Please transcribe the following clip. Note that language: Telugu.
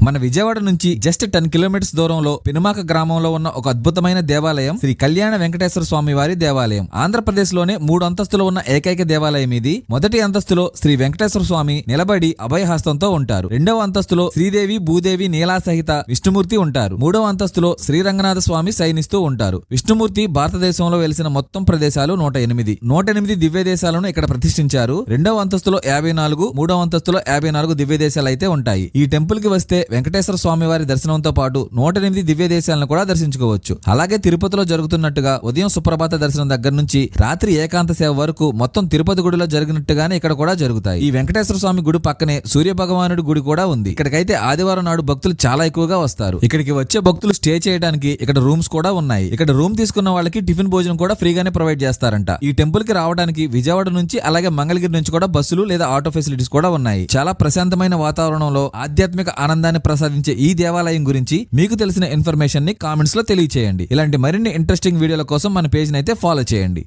మన విజయవాడ నుంచి జస్ట్ 10 కిలోమీటర్స్ దూరంలో పెనుమాక గ్రామంలో ఉన్న ఒక అద్భుతమైన దేవాలయం శ్రీ కళ్యాణ వెంకటేశ్వర స్వామి వారి దేవాలయం. ఆంధ్రప్రదేశ్ లోనే 3 అంతస్తులు ఉన్న ఏకైక దేవాలయం ఇది. మొదటి అంతస్తులో శ్రీ వెంకటేశ్వర స్వామి నిలబడి అభయహస్తంతో ఉంటారు. రెండవ అంతస్తులో శ్రీదేవి భూదేవి నీలా సహిత విష్ణుమూర్తి ఉంటారు. మూడవ అంతస్తులో శ్రీరంగనాథ స్వామి శయనిస్తూ ఉంటారు. విష్ణుమూర్తి భారతదేశంలో వెలిసిన మొత్తం ప్రదేశాలు 108 దివ్య దేశాలను ఇక్కడ ప్రతిష్ఠించారు. రెండవ అంతస్తులో 54, మూడవ అంతస్తులో 54 దివ్య దేశాలు అయితే ఉంటాయి. ఈ టెంపుల్ కి వస్తే వెంకటేశ్వర స్వామి వారి దర్శనంతో పాటు 108 దివ్య దేశాలను కూడా దర్శించుకోవచ్చు. అలాగే తిరుపతిలో జరుగుతున్నట్టుగా ఉదయం సుప్రభాత దర్శనం దగ్గర నుంచి రాత్రి ఏకాంత సేవ వరకు మొత్తం తిరుపతి గుడిలో జరిగినట్టుగానే ఇక్కడ కూడా జరుగుతాయి. ఈ వెంకటేశ్వర స్వామి గుడి పక్కనే సూర్య భగవానుడి గుడి కూడా ఉంది. ఇక్కడికైతే ఆదివారం నాడు భక్తులు చాలా ఎక్కువగా వస్తారు. ఇక్కడికి వచ్చే భక్తులు స్టే చేయడానికి ఇక్కడ రూమ్స్ కూడా ఉన్నాయి. ఇక్కడ రూమ్ తీసుకున్న వాళ్ళకి టిఫిన్ భోజనం కూడా ఫ్రీగానే ప్రొవైడ్ చేస్తారంట. ఈ టెంపుల్ కి రావడానికి విజయవాడ నుంచి అలాగే మంగళగిరి నుంచి కూడా బస్సులు లేదా ఆటో ఫెసిలిటీస్ కూడా ఉన్నాయి. చాలా ప్రశాంతమైన వాతావరణంలో ఆధ్యాత్మిక ఆనందాన్ని ప్రసాదించే ఈ దేవాలయం గురించి మీకు తెలిసిన ఇన్ఫర్మేషన్ ని కామెంట్స్ లో తెలియచేయండి. ఇలాంటి మరిన్ని ఇంట్రెస్టింగ్ వీడియోల కోసం మన పేజ్ ని అయితే ఫాలో చేయండి.